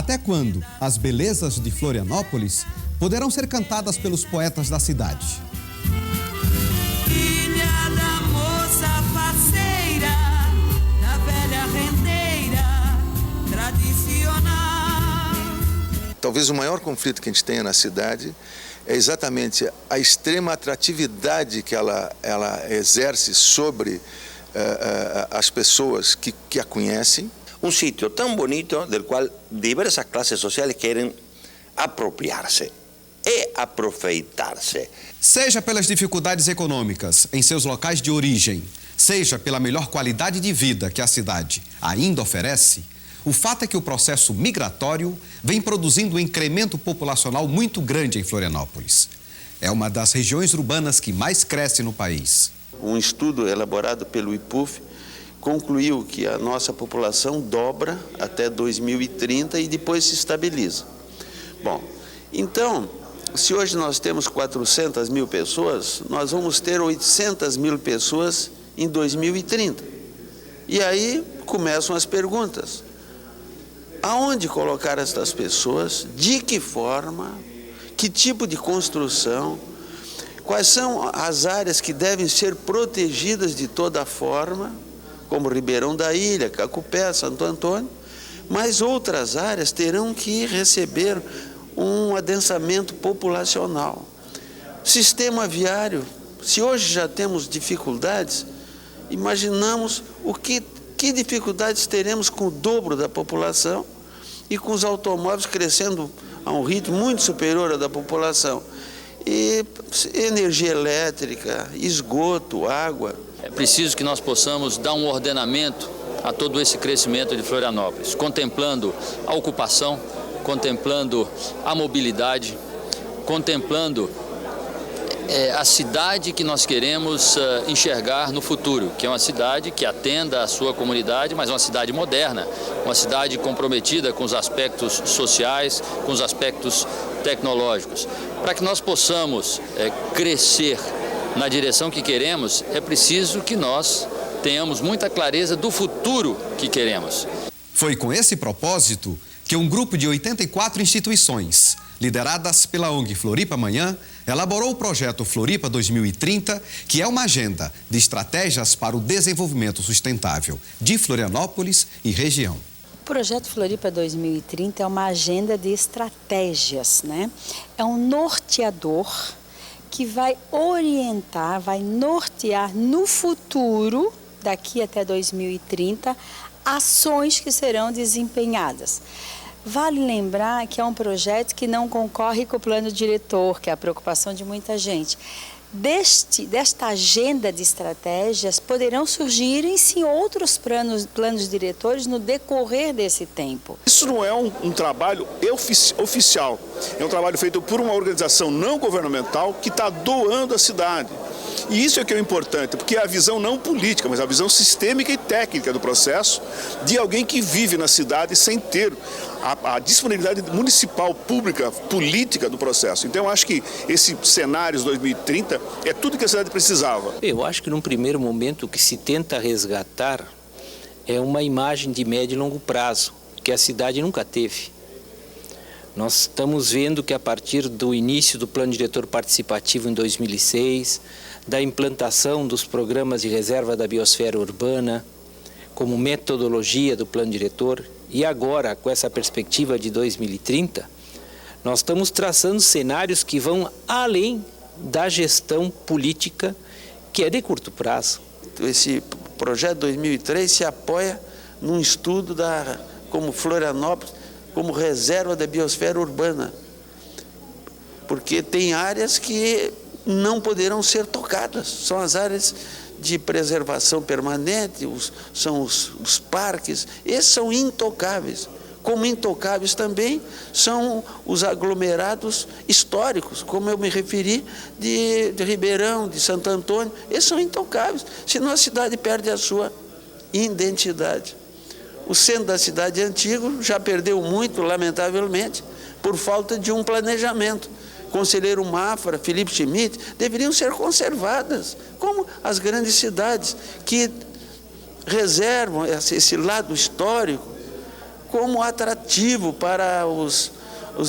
Até quando as belezas de Florianópolis poderão ser cantadas pelos poetas da cidade? Filha da moça faceira, da velha rendeira tradicional. Talvez o maior conflito que a gente tenha na cidade é exatamente a extrema atratividade que ela exerce sobre as pessoas que a conhecem. Um sítio tão bonito del qual diversas classes sociais querem apropriar-se e aproveitar-se. Seja pelas dificuldades econômicas em seus locais de origem, seja pela melhor qualidade de vida que a cidade ainda oferece, o fato é que o processo migratório vem produzindo um incremento populacional muito grande em Florianópolis. É uma das regiões urbanas que mais cresce no país. Um estudo elaborado pelo IPUF concluiu que a nossa população dobra até 2030 e depois se estabiliza. Bom, então, se hoje nós temos 400 mil pessoas, nós vamos ter 800 mil pessoas em 2030. E aí começam as perguntas. Aonde colocar essas pessoas? De que forma? Que tipo de construção? Quais são as áreas que devem ser protegidas de toda forma, como Ribeirão da Ilha, Cacupé, Santo Antônio, mas outras áreas terão que receber um adensamento populacional. Sistema viário, se hoje já temos dificuldades, imaginamos que dificuldades teremos com o dobro da população e com os automóveis crescendo a um ritmo muito superior ao da população. E energia elétrica, esgoto, água. É preciso que nós possamos dar um ordenamento a todo esse crescimento de Florianópolis, contemplando a ocupação, contemplando a mobilidade, contemplando a cidade que nós queremos enxergar no futuro, que é uma cidade que atenda a sua comunidade, mas uma cidade moderna, uma cidade comprometida com os aspectos sociais, com os aspectos tecnológicos. Para que nós possamos crescer na direção que queremos, é preciso que nós tenhamos muita clareza do futuro que queremos. Foi com esse propósito que um grupo de 84 instituições, lideradas pela ONG Floripa Amanhã, elaborou o projeto Floripa 2030, que é uma agenda de estratégias para o desenvolvimento sustentável de Florianópolis e região. O projeto Floripa 2030 é uma agenda de estratégias, né? É um norteador que vai orientar, vai nortear no futuro, daqui até 2030, ações que serão desempenhadas. Vale lembrar que é um projeto que não concorre com o plano diretor, que é a preocupação de muita gente. Desta agenda de estratégias poderão surgir, sim, outros planos diretores no decorrer desse tempo. Isso não é um trabalho oficial, é um trabalho feito por uma organização não governamental que está doando a cidade. E isso é que é importante, porque é a visão não política, mas a visão sistêmica e técnica do processo de alguém que vive na cidade sem ter a disponibilidade municipal, pública, política do processo. Então, eu acho que esse cenário 2030 é tudo que a cidade precisava. Eu acho que num primeiro momento o que se tenta resgatar é uma imagem de médio e longo prazo, que a cidade nunca teve. Nós estamos vendo que a partir do início do Plano Diretor Participativo em 2006, da implantação dos programas de reserva da biosfera urbana, como metodologia do Plano Diretor, e agora, com essa perspectiva de 2030, nós estamos traçando cenários que vão além da gestão política, que é de curto prazo. Esse projeto 2003 se apoia num estudo como Florianópolis, como reserva da biosfera urbana, porque tem áreas que não poderão ser tocadas, são as áreas de preservação permanente, são os parques, esses são intocáveis. Como intocáveis também são os aglomerados históricos, como eu me referi, de Ribeirão, de Santo Antônio, esses são intocáveis, senão a cidade perde a sua identidade. O centro da cidade antigo já perdeu muito, lamentavelmente, por falta de um planejamento. Conselheiro Mafra, Felipe Schmidt, deveriam ser conservadas, como as grandes cidades, que reservam esse lado histórico como atrativo para os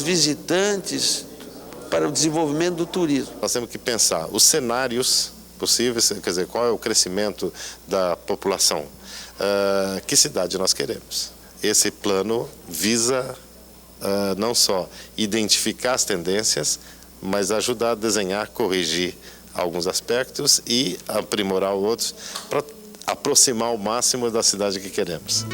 visitantes, para o desenvolvimento do turismo. Nós temos que pensar os cenários possíveis, quer dizer, qual é o crescimento da população, que cidade nós queremos. Esse plano visa não só identificar as tendências, mas ajudar a desenhar, corrigir alguns aspectos e aprimorar outros para aproximar ao máximo da cidade que queremos.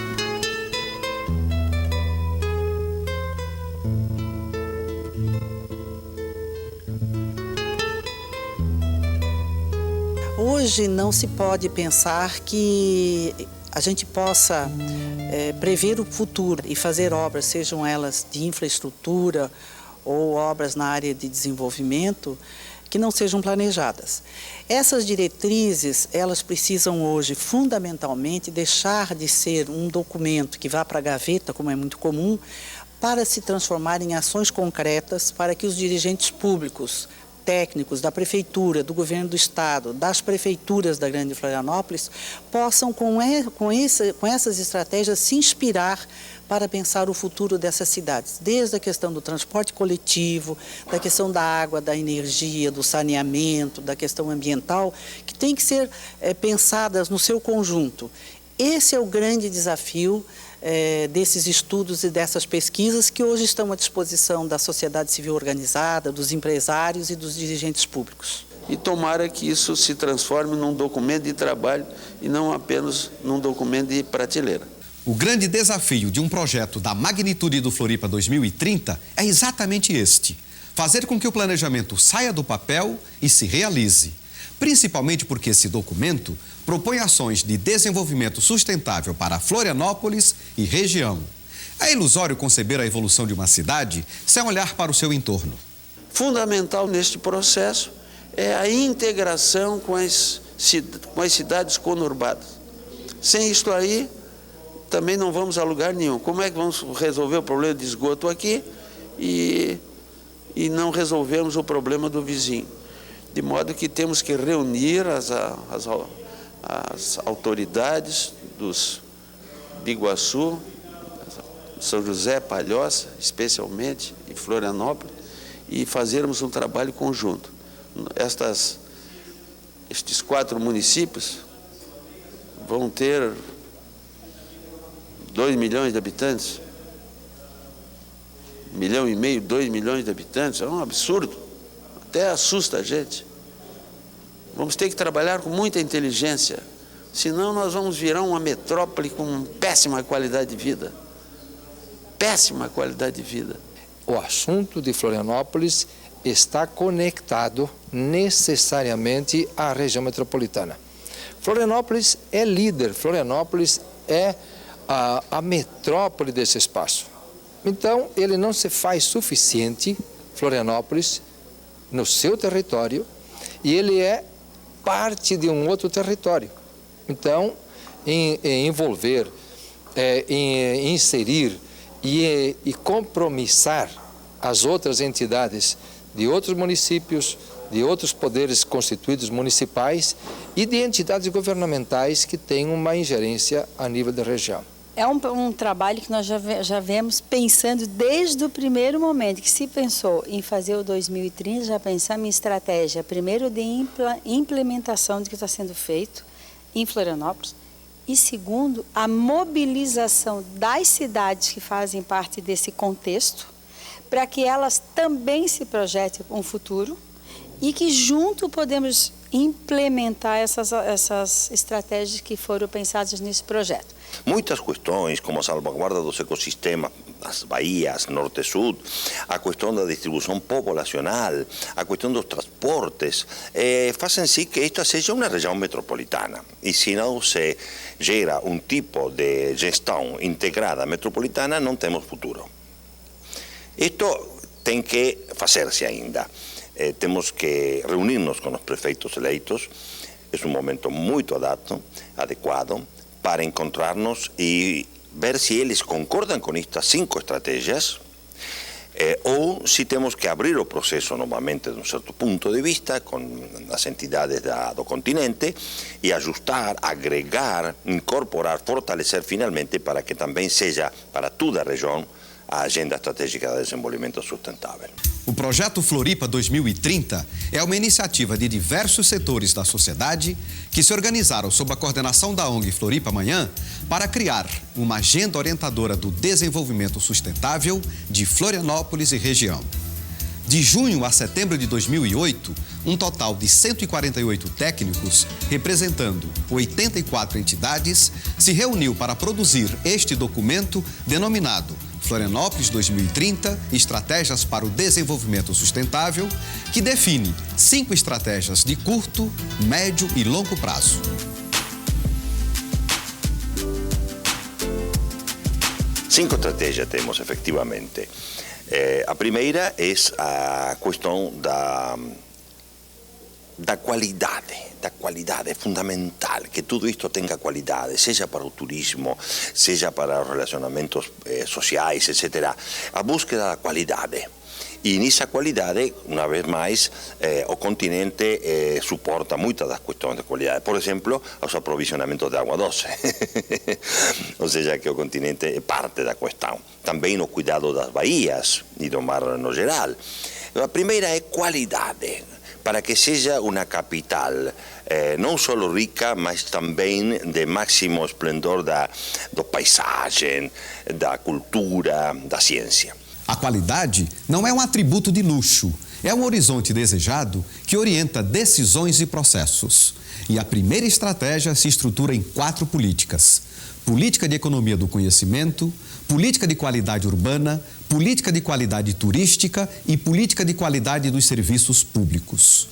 Hoje não se pode pensar que a gente possa prever o futuro e fazer obras, sejam elas de infraestrutura ou obras na área de desenvolvimento, que não sejam planejadas. Essas diretrizes, elas precisam hoje, fundamentalmente, deixar de ser um documento que vá para a gaveta, como é muito comum, para se transformar em ações concretas para que os dirigentes públicos, técnicos da Prefeitura, do Governo do Estado, das prefeituras da Grande Florianópolis, possam, com essas estratégias, se inspirar para pensar o futuro dessas cidades, desde a questão do transporte coletivo, da questão da água, da energia, do saneamento, da questão ambiental, que tem que ser pensadas no seu conjunto. Esse é o grande desafio desses estudos e dessas pesquisas que hoje estão à disposição da sociedade civil organizada, dos empresários e dos dirigentes públicos. E tomara que isso se transforme num documento de trabalho e não apenas num documento de prateleira. O grande desafio de um projeto da magnitude do Floripa 2030 é exatamente este: fazer com que o planejamento saia do papel e se realize. Principalmente porque esse documento propõe ações de desenvolvimento sustentável para Florianópolis e região. É ilusório conceber a evolução de uma cidade sem olhar para o seu entorno. Fundamental neste processo é a integração com as cidades conurbadas. Sem isto aí, também não vamos a lugar nenhum. Como é que vamos resolver o problema de esgoto aqui e não resolvemos o problema do vizinho? De modo que temos que reunir as autoridades dos Biguaçu, São José, Palhoça, especialmente, e Florianópolis, e fazermos um trabalho conjunto. Estes 4 municípios vão ter 2 milhões de habitantes, 1,5 milhão, 2 milhões de habitantes, é um absurdo. Até assusta a gente. Vamos ter que trabalhar com muita inteligência, senão nós vamos virar uma metrópole com péssima qualidade de vida. Péssima qualidade de vida. O assunto de Florianópolis está conectado necessariamente à região metropolitana. Florianópolis é líder, Florianópolis é a metrópole desse espaço. Então, ele não se faz suficiente, Florianópolis, no seu território, e ele é parte de um outro território. Então, envolver, inserir e compromissar as outras entidades de outros municípios, de outros poderes constituídos municipais e de entidades governamentais que têm uma ingerência a nível da região. É um trabalho que nós já vemos pensando desde o primeiro momento que se pensou em fazer o 2030, já pensamos em estratégia, primeiro de implementação do que está sendo feito em Florianópolis e segundo, a mobilização das cidades que fazem parte desse contexto para que elas também se projetem um futuro e que junto podemos implementar essas estratégias que foram pensadas nesse projeto. Muitas questões, como a salvaguarda dos ecossistemas, as baías, norte-sul, a questão da distribuição populacional, a questão dos transportes, fazem sim que esta seja uma região metropolitana. E se não se gera um tipo de gestão integrada metropolitana, não temos futuro. Isto tem que fazer-se ainda. Temos que reunir-nos com os prefeitos eleitos, é um momento muito adequado, para encontrarnos e ver se eles concordam com estas 5 estratégias, ou se temos que abrir o processo novamente de um certo ponto de vista com as entidades do continente e ajustar, agregar, incorporar, fortalecer finalmente para que também seja para toda a região a Agenda Estratégica de Desenvolvimento Sustentável. O Projeto Floripa 2030 é uma iniciativa de diversos setores da sociedade que se organizaram sob a coordenação da ONG Floripa Amanhã para criar uma agenda orientadora do desenvolvimento sustentável de Florianópolis e região. De junho a setembro de 2008, um total de 148 técnicos, representando 84 entidades, se reuniu para produzir este documento denominado Florianópolis 2030, Estratégias para o Desenvolvimento Sustentável, que define 5 estratégias de curto, médio e longo prazo. Cinco estratégias temos, efectivamente. A primeira é a questão da qualidade. Da qualidade é fundamental, que tudo isto tenha qualidade, seja para o turismo, seja para os relacionamentos sociais, etc. A búsqueda da qualidade. E nessa qualidade, uma vez mais, o continente suporta muitas das questões de qualidade. Por exemplo, os aprovisionamentos de água doce. Ou seja, que o continente é parte da questão. Também o cuidado das baías e do mar no geral. A primeira é qualidade, para que seja uma capital não só rica, mas também de máximo esplendor da paisagem, da cultura, da ciência. A qualidade não é um atributo de luxo, é um horizonte desejado que orienta decisões e processos. E a primeira estratégia se estrutura em 4 políticas: política de economia do conhecimento, política de qualidade urbana, política de qualidade turística e política de qualidade dos serviços públicos.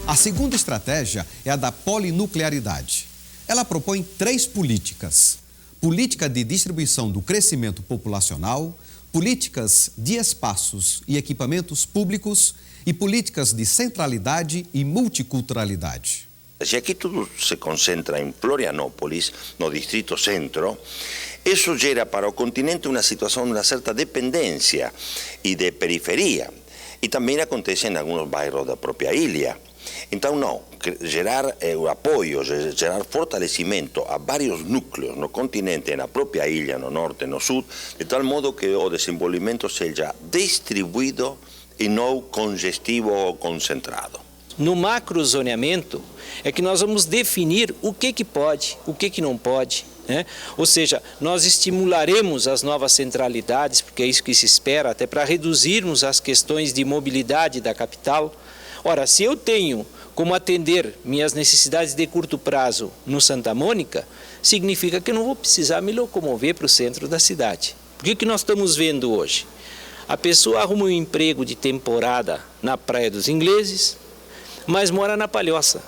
A segunda estratégia é a da polinuclearidade. Ela propõe 3 políticas: política de distribuição do crescimento populacional, políticas de espaços e equipamentos públicos e políticas de centralidade e multiculturalidade. Se aqui tudo se concentra em Florianópolis, no Distrito Centro, isso gera para o continente uma situação de uma certa dependência e de periferia. E também acontece em alguns bairros da própria ilha. Então, não, gerar apoio, gerar fortalecimento a vários núcleos no continente, na própria ilha, no norte e no sul, de tal modo que o desenvolvimento seja distribuído e não congestivo ou concentrado. No macrozoneamento é que nós vamos definir o que pode, o que não pode. Ou seja, nós estimularemos as novas centralidades, porque é isso que se espera, até para reduzirmos as questões de mobilidade da capital. Ora, se eu tenho como atender minhas necessidades de curto prazo no Santa Mônica, significa que eu não vou precisar me locomover para o centro da cidade. O que nós estamos vendo hoje? A pessoa arruma um emprego de temporada na Praia dos Ingleses, mas mora na Palhoça.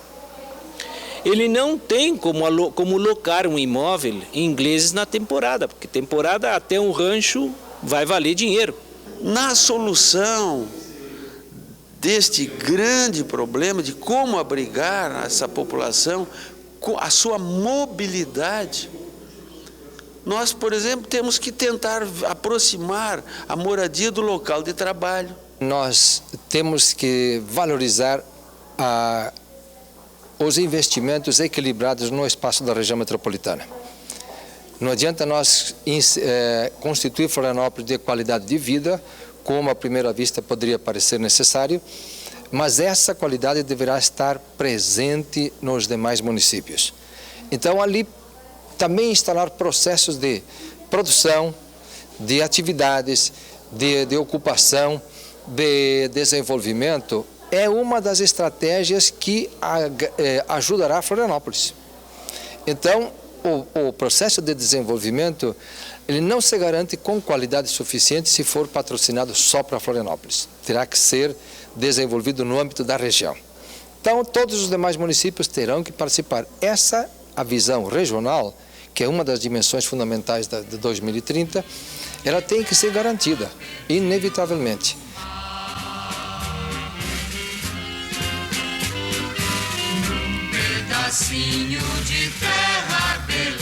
Ele não tem como locar um imóvel em Ingleses na temporada, porque temporada até um rancho vai valer dinheiro. Na solução deste grande problema de como abrigar essa população, a sua mobilidade, nós, por exemplo, temos que tentar aproximar a moradia do local de trabalho. Nós temos que valorizar os investimentos equilibrados no espaço da região metropolitana. Não adianta nós constituir Florianópolis de qualidade de vida, como à primeira vista poderia parecer necessário, mas essa qualidade deverá estar presente nos demais municípios. Então, ali também instalar processos de produção, de atividades, de ocupação, de desenvolvimento, é uma das estratégias que ajudará Florianópolis. Então, o processo de desenvolvimento, ele não se garante com qualidade suficiente se for patrocinado só para Florianópolis. Terá que ser desenvolvido no âmbito da região. Então, todos os demais municípios terão que participar. Essa, a visão regional, que é uma das dimensões fundamentais de 2030, ela tem que ser garantida, inevitavelmente. Pedacinho de terra beleza.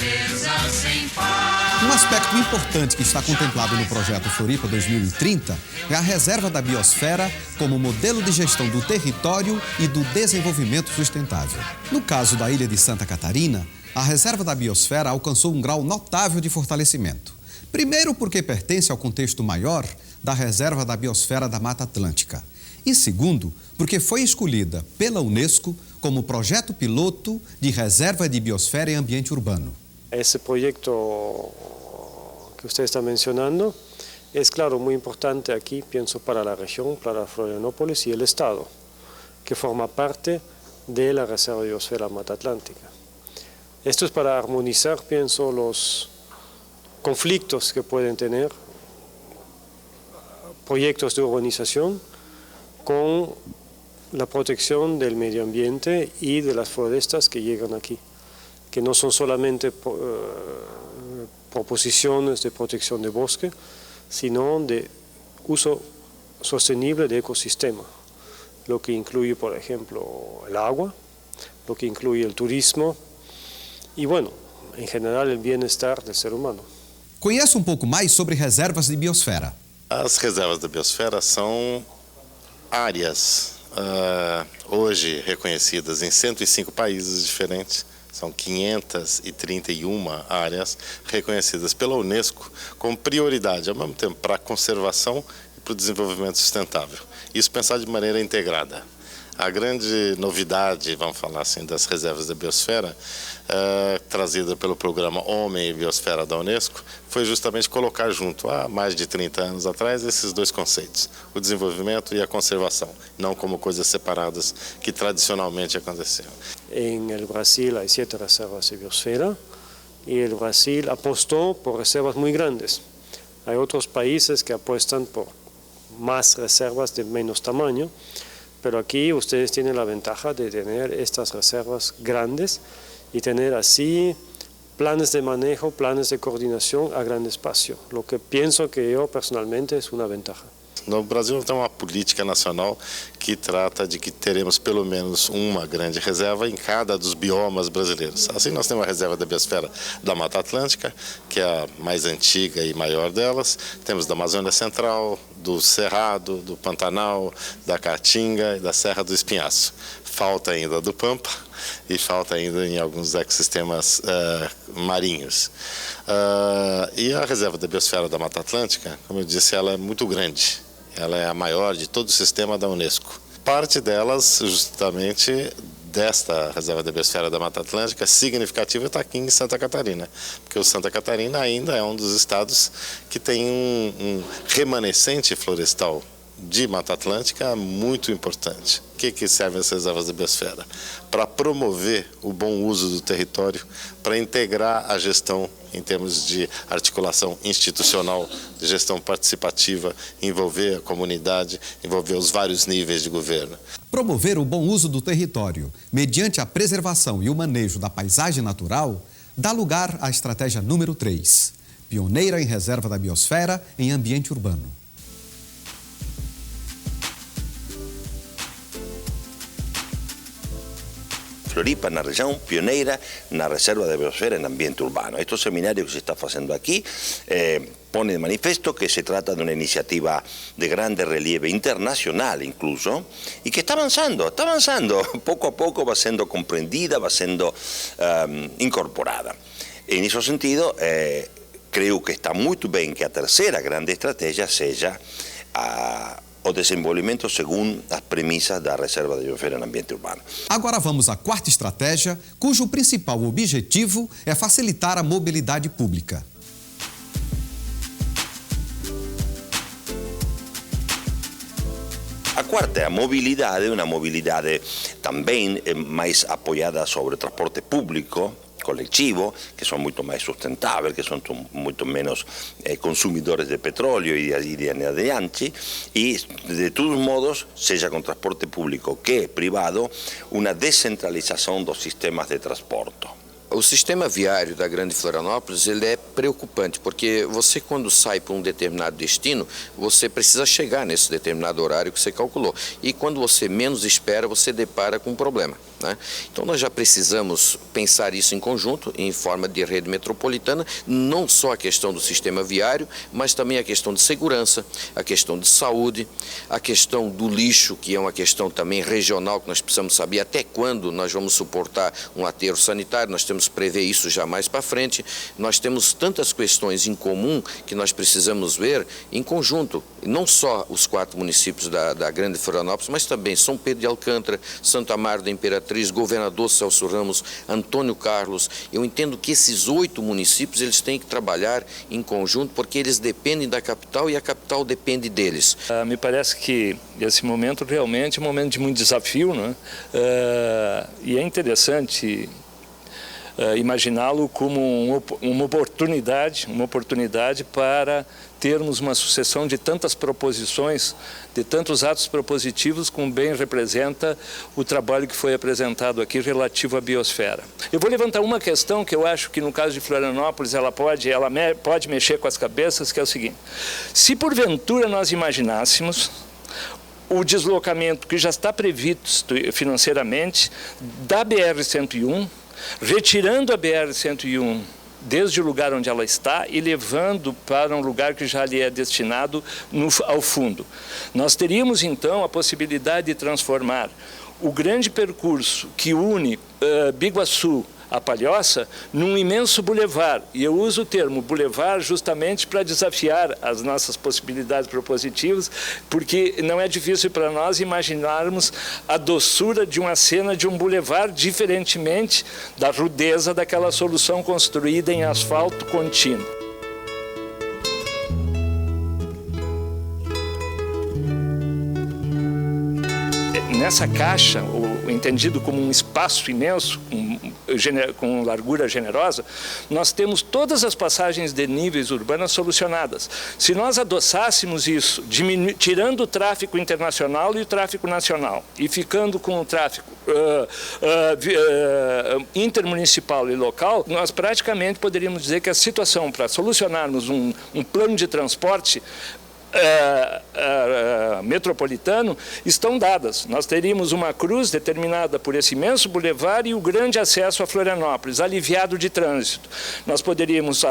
Um aspecto importante que está contemplado no projeto Floripa 2030 é a reserva da biosfera como modelo de gestão do território e do desenvolvimento sustentável. No caso da ilha de Santa Catarina, a reserva da biosfera alcançou um grau notável de fortalecimento. Primeiro, porque pertence ao contexto maior da reserva da biosfera da Mata Atlântica. E segundo, porque foi escolhida pela Unesco como projeto piloto de reserva de biosfera e ambiente urbano. Esse proyecto que usted está mencionando es, claro, muy importante aquí, pienso, para la región, para Florianópolis y el Estado, que forma parte de la Reserva de Biosfera Mata Atlántica. Esto es para armonizar, pienso, los conflictos que pueden tener proyectos de urbanización con la protección del medio ambiente y de las florestas que llegan aquí, que no son solamente proposiciones de protección de bosque, sino de uso sostenible de ecosistema, lo que incluye, por ejemplo, el agua, lo que incluye el turismo y, bueno, en general el bienestar del ser humano. Conheça um pouco mais sobre reservas de biosfera. As reservas da biosfera são áreas hoje reconhecidas em 105 países diferentes. São 531 áreas reconhecidas pela Unesco como prioridade, ao mesmo tempo, para a conservação e para o desenvolvimento sustentável. Isso pensar de maneira integrada. A grande novidade, vamos falar assim, das reservas da biosfera, trazida pelo programa Homem e Biosfera da Unesco, foi justamente colocar junto, há mais de 30 anos atrás, esses dois conceitos, o desenvolvimento e a conservação, não como coisas separadas que tradicionalmente aconteciam. En el Brasil hay 7 reservas de biosfera y el Brasil apostó por reservas muy grandes. Hay otros países que apuestan por más reservas de menos tamaño, pero aquí ustedes tienen la ventaja de tener estas reservas grandes y tener así planes de manejo, planes de coordinación a gran espacio, lo que pienso que yo personalmente es una ventaja. No Brasil tem uma política nacional que trata de que teremos pelo menos uma grande reserva em cada dos biomas brasileiros. Assim, nós temos a reserva da biosfera da Mata Atlântica, que é a mais antiga e maior delas. Temos da Amazônia Central, do Cerrado, do Pantanal, da Caatinga e da Serra do Espinhaço. Falta ainda do Pampa e falta ainda em alguns ecossistemas marinhos. E a reserva da biosfera da Mata Atlântica, como eu disse, ela é muito grande. Ela é a maior de todo o sistema da Unesco. Parte delas, justamente, desta reserva da biosfera da Mata Atlântica, significativa, está aqui em Santa Catarina, porque o Santa Catarina ainda é um dos estados que tem um remanescente florestal de Mata Atlântica muito importante. O que servem as reservas da biosfera? Para promover o bom uso do território, para integrar a gestão em termos de articulação institucional, de gestão participativa, envolver a comunidade, envolver os vários níveis de governo. Promover o bom uso do território, mediante a preservação e o manejo da paisagem natural, dá lugar à estratégia número 3, pioneira em reserva da biosfera em ambiente urbano. Floripa, na região pioneira na reserva da biosfera em ambiente urbano. Este seminário que se está fazendo aqui pone de manifesto que se trata de uma iniciativa de grande relieve internacional incluso e que está avançando, pouco a pouco vai sendo compreendida, vai sendo incorporada. E nesse sentido, creio que está muito bem que a terceira grande estratégia seja o desenvolvimento segundo as premissas da reserva da biosfera no ambiente urbano. Agora vamos à quarta estratégia, cujo principal objetivo é facilitar a mobilidade pública. A quarta é a mobilidade, uma mobilidade também mais apoiada sobre o transporte público, coletivo, que são muito mais sustentáveis, que são muito menos consumidores de petróleo e de adiante, e de todos modos, seja com transporte público que privado, uma descentralização dos sistemas de transporte. O sistema viário da Grande Florianópolis ele é preocupante, porque você quando sai para um determinado destino, você precisa chegar nesse determinado horário que você calculou. E quando você menos espera, você depara com um problema. né? Então nós já precisamos pensar isso em conjunto, em forma de rede metropolitana, não só a questão do sistema viário, mas também a questão de segurança, a questão de saúde, a questão do lixo, que é uma questão também regional, que nós precisamos saber até quando nós vamos suportar um aterro sanitário, nós temos que prever isso já mais para frente. Nós temos tantas questões em comum que nós precisamos ver em conjunto, não só os 4 municípios da Grande Florianópolis, mas também São Pedro de Alcântara, Santo Amaro da Imperatriz, Governador Celso Ramos, Antônio Carlos. Eu entendo que esses 8 municípios eles têm que trabalhar em conjunto porque eles dependem da capital e a capital depende deles. Me parece que esse momento realmente é um momento de muito desafio, né? E é interessante imaginá-lo como uma oportunidade para termos uma sucessão de tantas proposições, de tantos atos propositivos, como bem representa o trabalho que foi apresentado aqui relativo à biosfera. Eu vou levantar uma questão que eu acho que no caso de Florianópolis ela pode mexer com as cabeças, que é o seguinte: se porventura nós imaginássemos o deslocamento que já está previsto financeiramente da BR-101, retirando a BR-101 desde o lugar onde ela está e levando para um lugar que já lhe é destinado ao fundo. Nós teríamos então a possibilidade de transformar o grande percurso que une Biguaçu a Palhoça num imenso bulevar, e eu uso o termo bulevar justamente para desafiar as nossas possibilidades propositivas, porque não é difícil para nós imaginarmos a doçura de uma cena de um bulevar, diferentemente da rudeza daquela solução construída em asfalto contínuo. Nessa caixa, entendido como um espaço imenso, com largura generosa, nós temos todas as passagens de níveis urbanas solucionadas. Se nós adoçássemos isso, tirando o tráfego internacional e o tráfego nacional, e ficando com o tráfego intermunicipal e local, nós praticamente poderíamos dizer que a situação para solucionarmos um plano de transporte metropolitano estão dadas. Nós teríamos uma cruz determinada por esse imenso bulevar e o grande acesso a Florianópolis, aliviado de trânsito. Nós poderíamos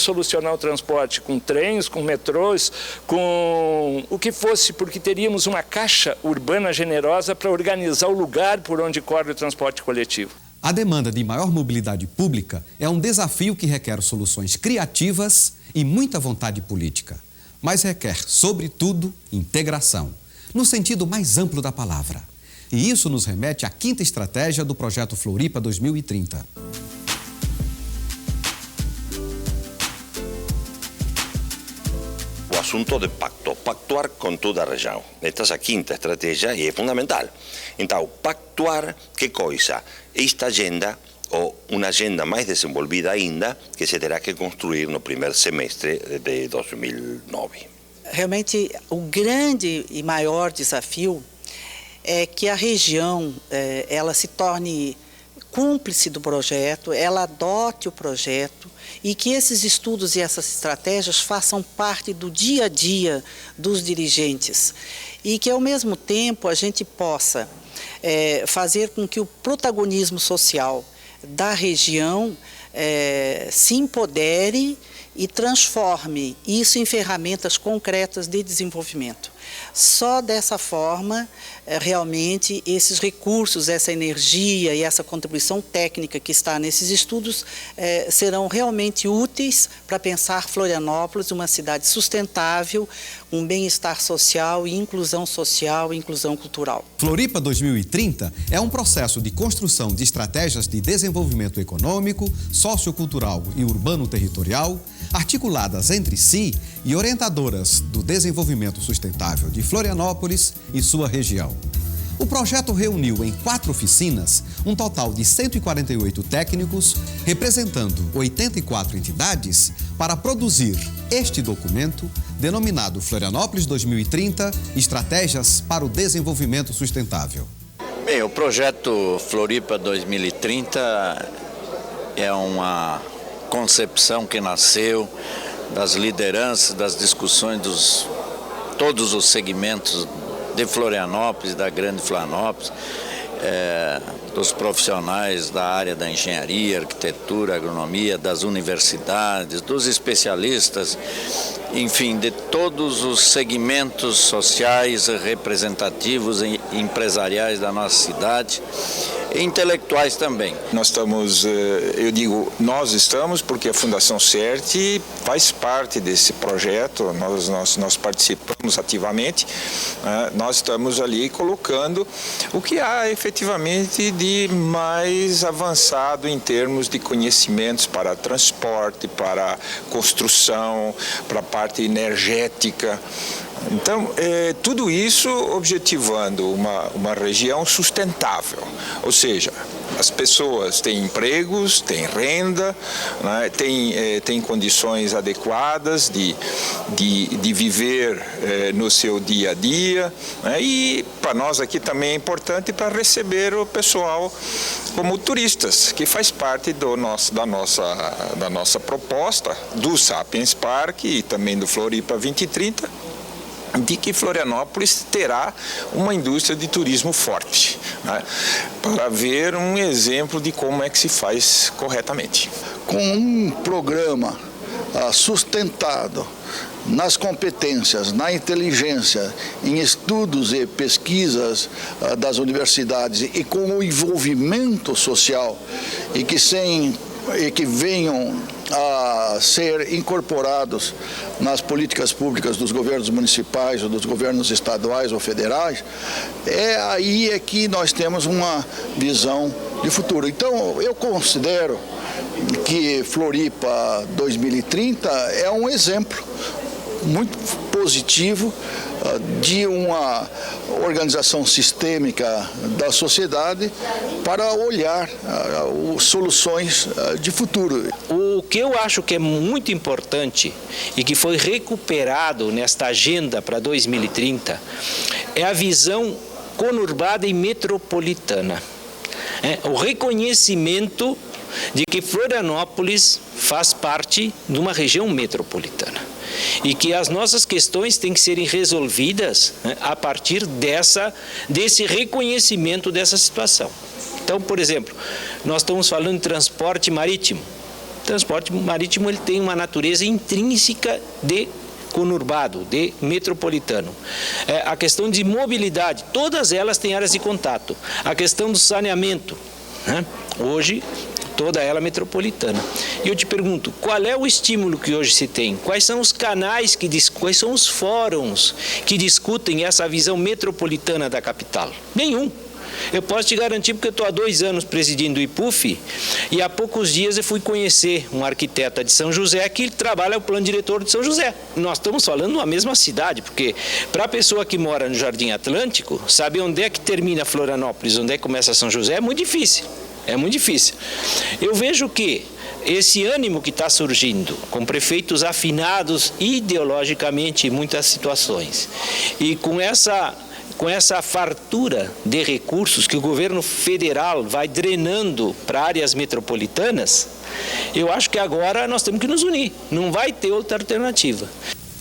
solucionar o transporte com trens, com metrôs, com o que fosse, porque teríamos uma caixa urbana generosa para organizar o lugar por onde corre o transporte coletivo. A demanda de maior mobilidade pública é um desafio que requer soluções criativas e muita vontade política. Mas requer, sobretudo, integração, no sentido mais amplo da palavra. E isso nos remete à 5ª estratégia do Projeto Floripa 2030. O assunto de pactuar com toda a região. Esta é a 5ª estratégia e é fundamental. Então, pactuar, que coisa? Esta agenda, ou uma agenda mais desenvolvida ainda, que se terá que construir no primeiro semestre de 2009. Realmente, o grande e maior desafio é que a região ela se torne cúmplice do projeto, ela adote o projeto e que esses estudos e essas estratégias façam parte do dia a dia dos dirigentes e que, ao mesmo tempo, a gente possa fazer com que o protagonismo social da região se empodere e transforme isso em ferramentas concretas de desenvolvimento. Só dessa forma, realmente, esses recursos, essa energia e essa contribuição técnica que está nesses estudos serão realmente úteis para pensar Florianópolis uma cidade sustentável, com bem-estar social e inclusão cultural. Floripa 2030 é um processo de construção de estratégias de desenvolvimento econômico, sociocultural e urbano-territorial, articuladas entre si e orientadoras do desenvolvimento sustentável de Florianópolis e sua região. O projeto reuniu em 4 oficinas um total de 148 técnicos, representando 84 entidades, para produzir este documento, denominado Florianópolis 2030, Estratégias para o Desenvolvimento Sustentável. Bem, o projeto Floripa 2030 é uma concepção que nasceu das lideranças, das discussões dos todos os segmentos de Florianópolis, da Grande Florianópolis, dos profissionais da área da engenharia, arquitetura, agronomia, das universidades, dos especialistas, enfim, de todos os segmentos sociais, representativos e empresariais da nossa cidade, e intelectuais também. Nós estamos, eu digo, nós estamos porque a Fundação CERT faz parte desse projeto, nós participamos ativamente, nós estamos ali colocando o que há efetivamente de mais avançado em termos de conhecimentos para transporte, para construção, para a parte energética. Então, tudo isso objetivando uma região sustentável, ou seja, as pessoas têm empregos, têm renda, né, têm condições adequadas de viver no seu dia a dia, né, e para nós aqui também é importante para receber o pessoal como turistas, que faz parte da nossa proposta do Sapiens Park e também do Floripa 2030, de que Florianópolis terá uma indústria de turismo forte, né, para ver um exemplo de como é que se faz corretamente. Com um programa sustentado nas competências, na inteligência, em estudos e pesquisas das universidades e com o envolvimento social e que venham a ser incorporados nas políticas públicas dos governos municipais ou dos governos estaduais ou federais, aí é que nós temos uma visão de futuro. Então, eu considero que Floripa 2030 é um exemplo muito positivo de uma organização sistêmica da sociedade para olhar soluções de futuro. O que eu acho que é muito importante e que foi recuperado nesta agenda para 2030 é a visão conurbada e metropolitana. O reconhecimento de que Florianópolis faz parte de uma região metropolitana e que as nossas questões têm que serem resolvidas, né, a partir desse reconhecimento dessa situação. Então, por exemplo, nós estamos falando de transporte marítimo. O transporte marítimo ele tem uma natureza intrínseca de conurbado, de metropolitano. A questão de mobilidade, todas elas têm áreas de contato. A questão do saneamento, né, hoje toda ela metropolitana. E eu te pergunto, qual é o estímulo que hoje se tem? Quais são os canais, quais são os fóruns que discutem essa visão metropolitana da capital? Nenhum. Eu posso te garantir porque eu estou há 2 anos presidindo o IPUF e há poucos dias eu fui conhecer um arquiteto de São José que trabalha o plano diretor de São José. Nós estamos falando de uma mesma cidade, porque para a pessoa que mora no Jardim Atlântico, saber onde é que termina Florianópolis, onde é que começa São José é muito difícil. É muito difícil. Eu vejo que esse ânimo que está surgindo, com prefeitos afinados ideologicamente em muitas situações, e com essa fartura de recursos que o governo federal vai drenando para áreas metropolitanas, eu acho que agora nós temos que nos unir. Não vai ter outra alternativa.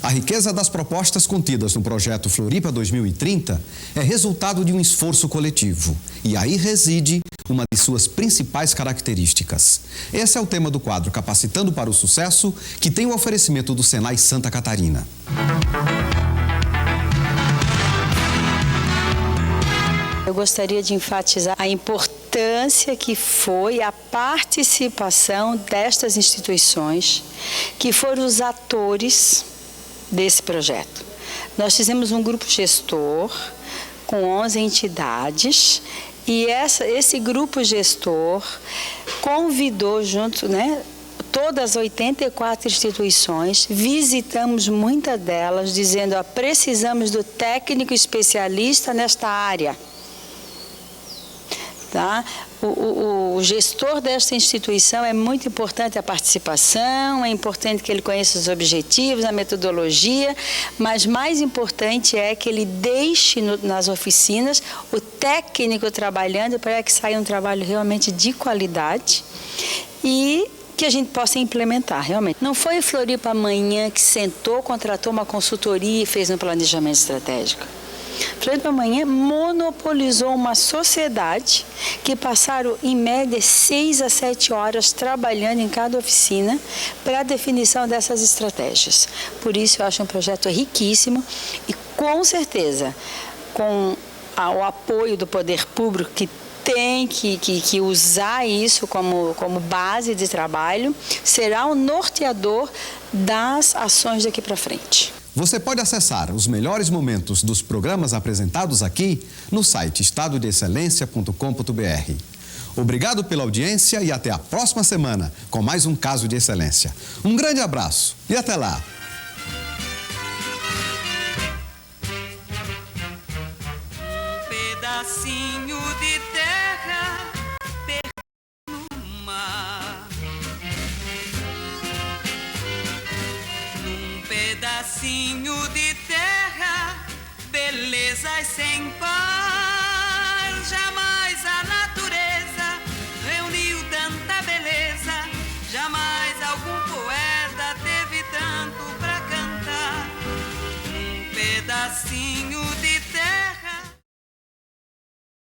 A riqueza das propostas contidas no projeto Floripa 2030 é resultado de um esforço coletivo. E aí reside uma de suas principais características. Esse é o tema do quadro Capacitando para o Sucesso, que tem o oferecimento do Senai Santa Catarina. Eu gostaria de enfatizar a importância que foi a participação destas instituições, que foram os atores desse projeto. Nós fizemos um grupo gestor com 11 entidades e esse grupo gestor convidou junto, né, todas as 84 instituições, visitamos muitas delas dizendo, precisamos do técnico especialista nesta área. Tá? O gestor desta instituição é muito importante a participação, é importante que ele conheça os objetivos, a metodologia, mas mais importante é que ele deixe nas oficinas o técnico trabalhando para que saia um trabalho realmente de qualidade e que a gente possa implementar realmente. Não foi o Floripa amanhã que sentou, contratou uma consultoria e fez um planejamento estratégico. Floripa Manhã monopolizou uma sociedade que passaram, em média, 6 a 7 horas trabalhando em cada oficina para a definição dessas estratégias. Por isso, eu acho um projeto riquíssimo e, com certeza, com o apoio do poder público, que tem que usar isso como base de trabalho, será o norteador das ações daqui para frente. Você pode acessar os melhores momentos dos programas apresentados aqui no site estadodeexcelência.com.br. Obrigado pela audiência e até a próxima semana com mais um Caso de Excelência. Um grande abraço e até lá! Pedacinho de terra perdido no mar, num pedacinho de terra, belezas sem par. Jamais a natureza reuniu tanta beleza, jamais algum poeta teve tanto pra cantar. Num pedacinho